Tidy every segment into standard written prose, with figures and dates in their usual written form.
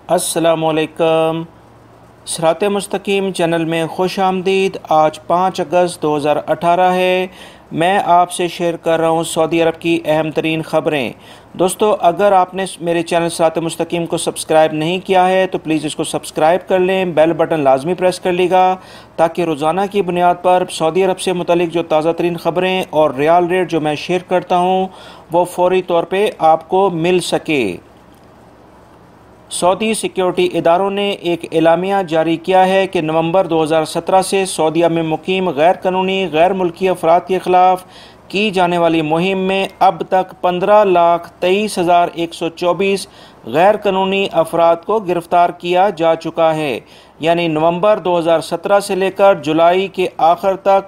अस्सलामुअलैकुम। सिरात मुस्तकीम चैनल में खुश आमदीद। आज 5 अगस्त 2018 है। मैं आपसे शेयर कर रहा हूँ सऊदी अरब की अहम तरीन ख़बरें। दोस्तों, अगर आपने मेरे चैनल सिरात मुस्तकीम को सब्सक्राइब नहीं किया है तो प्लीज़ इसको सब्सक्राइब कर लें, बेल बटन लाजमी प्रेस कर लीजिएगा ताकि रोज़ाना की बुनियाद पर सऊदी अरब से मुतल्लिक जो ताज़ा तरीन ख़बरें और रियाल रेट जो मैं शेयर करता हूँ वो फ़ौरी तौर पर आपको मिल सके। सऊदी सिक्योरिटी इदारों ने एक एलामिया जारी किया है कि नवंबर 2017 से सऊदीया में मुकीम गैर कानूनी गैर मुल्की अफराद के ख़िलाफ़ की जाने वाली मुहिम में अब तक 15,23,124 गैर कानूनी अफराद को गिरफ़्तार किया जा चुका है। यानी नवंबर 2017 से लेकर जुलाई के आखिर तक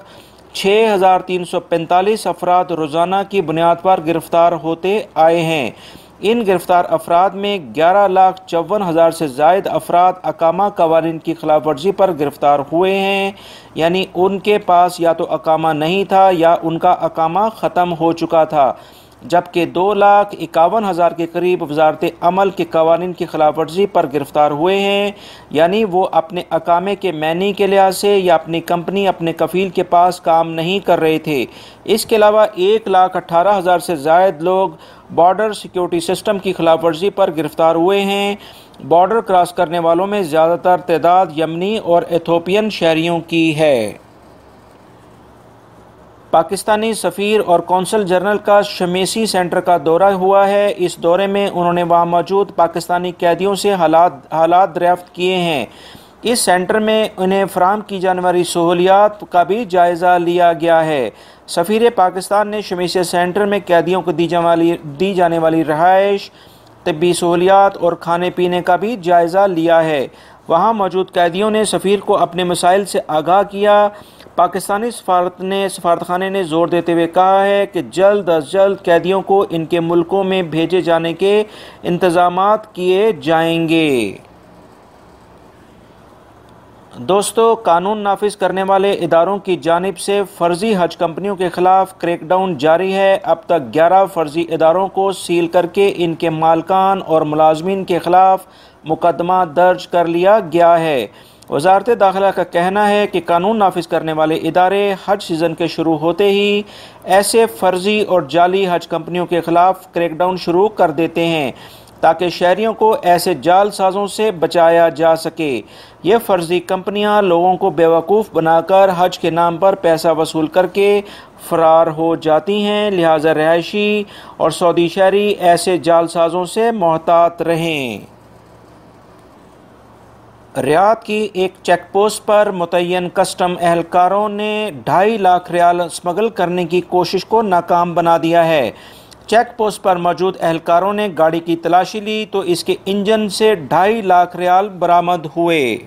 6,345 अफराद रोज़ाना की बुनियाद पर गिरफ़्तार होते आए हैं। इन गिरफ्तार अफराद में 11,54,000 से ज़ायद अफराद अकामा कवानीन की खिलाफ वर्जी पर गिरफ्तार हुए हैं। यानी उनके पास या तो अकामा नहीं था या उनका अकामा ख़त्म हो चुका था, जबकि 2,51,000 के करीब वजारत अमल के कवानीन की खिलाफ वर्जी पर गिरफ्तार हुए हैं। यानी वो अपने अकामे के मैनी के लिहाज से या अपनी कंपनी अपने कफ़ील के पास काम नहीं कर रहे थे। इसके अलावा 1,18,000 से ज़ायद लोग बॉर्डर सिक्योरिटी सिस्टम की खिलाफ वर्जी पर गिरफ्तार हुए हैं। बॉर्डर क्रॉस करने वालों में ज़्यादातर तादाद यमनी और एथोपियन शहरियों की है। पाकिस्तानी सफ़ीर और कौंसल जनरल का शमेसी सेंटर का दौरा हुआ है। इस दौरे में उन्होंने वहाँ मौजूद पाकिस्तानी कैदियों से हालात दरियाफ्त किए हैं। इस सेंटर में उन्हें फराहम की जाने वाली सहूलियात का भी जायज़ा लिया गया है। सफ़ीर पाकिस्तान ने शमेसी सेंटर में कैदियों को दी जाने वाली रहाइश, तिब्बी सहूलियात और खाने पीने का भी जायज़ा लिया है। वहाँ मौजूद कैदियों ने सफ़ीर को अपने मसाइल से आगाह किया। पाकिस्तानी सफारतखाने ने ज़ोर देते हुए कहा है कि जल्द अज जल्द कैदियों को इनके मुल्कों में भेजे जाने के इंतज़ामात किए जाएंगे। दोस्तों, कानून नाफिज करने वाले इदारों की जानिब से फ़र्ज़ी हज कंपनियों के ख़िलाफ़ क्रैकडाउन जारी है। अब तक 11 फ़र्ज़ी इदारों को सील करके इनके मालकान और मुलाजमीन के ख़िलाफ़ मुकदमा दर्ज कर लिया गया है। वज़ारत दाखिला का कहना है कि कानून नाफिज करने वाले इदारे हज सीज़न के शुरू होते ही ऐसे फ़र्ज़ी और जाली हज कंपनियों के ख़िलाफ़ क्रैकडाउन शुरू कर देते हैं ताकि शहरियों को ऐसे जालसाज़ों से बचाया जा सके। ये फ़र्ज़ी कंपनियां लोगों को बेवकूफ़ बनाकर हज के नाम पर पैसा वसूल करके फ़रार हो जाती हैं। लिहाजा रहायशी और सऊदी शहरी ऐसे जालसाज़ों से मोहतात रहें। रियाद की एक चेक पोस्ट पर मुतय्यन कस्टम एहलकारों ने 2.5 लाख रियाल स्मगल करने की कोशिश को नाकाम बना दिया है। चेक पोस्ट पर मौजूद एहलकारों ने गाड़ी की तलाशी ली तो इसके इंजन से 2.5 लाख रियाल बरामद हुए।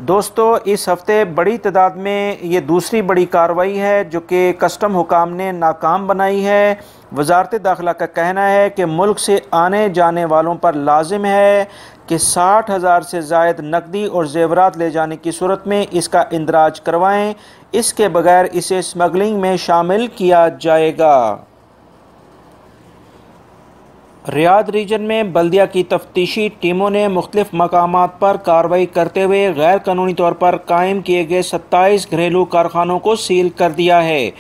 दोस्तों, इस हफ्ते बड़ी तादाद में ये दूसरी बड़ी कार्रवाई है जो कि कस्टम हुकाम ने नाकाम बनाई है। वज़ारत दाखिला का कहना है कि मुल्क से आने जाने वालों पर लाजिम है कि 60,000 से ज़ायद नकदी और जेवरात ले जाने की सूरत में इसका इंदराज करवाएं। इसके बगैर इसे स्मगलिंग में शामिल किया जाएगा। रियाद रीजन में बल्दिया की तफ्तीशी टीमों ने मुख्तलिफ मकामात पर कार्रवाई करते हुए गैर कानूनी तौर पर कायम किए गए 27 घरेलू कारखानों को सील कर दिया है।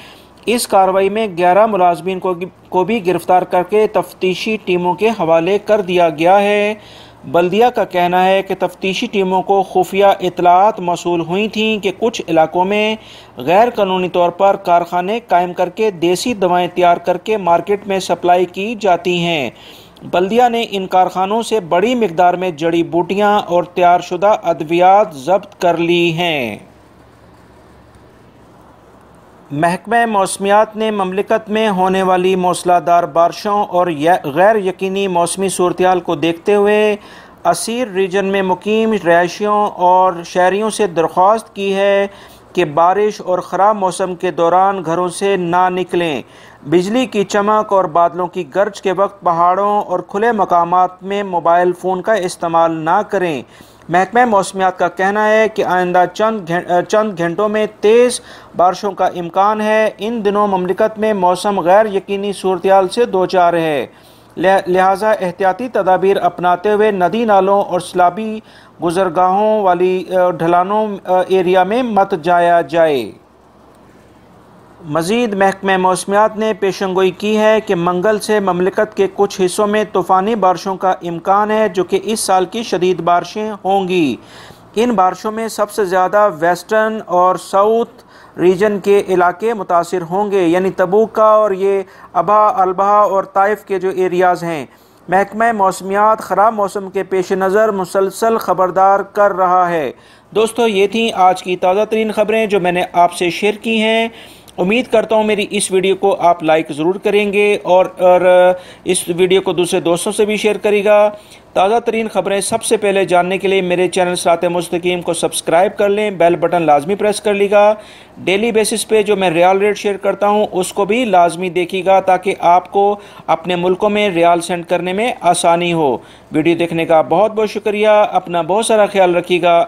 इस कार्रवाई में 11 मुलाजमीन को भी गिरफ्तार करके तफ्तीशी टीमों के हवाले कर दिया गया है। बल्दिया का कहना है कि तफ्तीशी टीमों को खुफिया इतलात मौसूल हुई थीं कि कुछ इलाकों में गैर कानूनी तौर पर कारखाने कायम करके देसी दवाएं तैयार करके मार्केट में सप्लाई की जाती हैं। बल्दिया ने इन कारखानों से बड़ी मिकदार में जड़ी बूटियां और तैयारशुदा अद्वियात जब्त कर ली हैं। महकमा मौसमियात ने ममलिकत में होने वाली मूसलाधार बारिशों और गैर यकीनी मौसमी सूरत को देखते हुए असीर रीजन में मुकीम रहायशियों और शहरियों से दरख्वास्त की है कि बारिश और ख़राब मौसम के दौरान घरों से ना निकलें। बिजली की चमक और बादलों की गर्ज के वक्त पहाड़ों और खुले मकामात में मोबाइल फ़ोन का इस्तेमाल ना करें। महकमा मौसमियात का कहना है कि आइंदा चंद घंटों में तेज़ बारिशों का इम्कान है। इन दिनों ममलिकत में मौसम गैर यकीनी सूरत से दो चार है। लिहाजा एहतियाती तदाबीर अपनाते हुए नदी नालों और सैलाबी गुजरगाहों वाली ढलानों एरिया में मत जाया जाए। मज़ीद महकमा मौसमियात ने पेशंगोई की है कि मंगल से ममलिकत के कुछ हिस्सों में तूफ़ानी बारिशों का इम्कान है, जो कि इस साल की शदीद बारिशें होंगी। इन बारिशों में सबसे ज़्यादा वेस्टर्न और साउथ रीजन के इलाके मुतासिर होंगे, यानी तबूका और ये अबा अलबहा और ताइफ के जो एरियाज़ हैं। महकमा मौसमियात ख़राब मौसम के पेश नज़र मुसलसल ख़बरदार कर रहा है। दोस्तों, ये थी आज की ताज़ा तरीन ख़बरें जो मैंने आपसे शेयर की हैं। उम्मीद करता हूँ मेरी इस वीडियो को आप लाइक ज़रूर करेंगे और इस वीडियो को दूसरे दोस्तों से भी शेयर करेगा। ताज़ा तरीन ख़बरें सबसे पहले जानने के लिए मेरे चैनल सिरात मुस्तकीम को सब्सक्राइब कर लें, बेल बटन लाजमी प्रेस कर लीजिएगा। डेली बेसिस पे जो मैं रियाल रेट शेयर करता हूँ उसको भी लाजमी देखिएगा, ताकि आपको अपने मुल्कों में रियाल सेंड करने में आसानी हो। वीडियो देखने का बहुत बहुत शुक्रिया। अपना बहुत सारा ख्याल रखिएगा।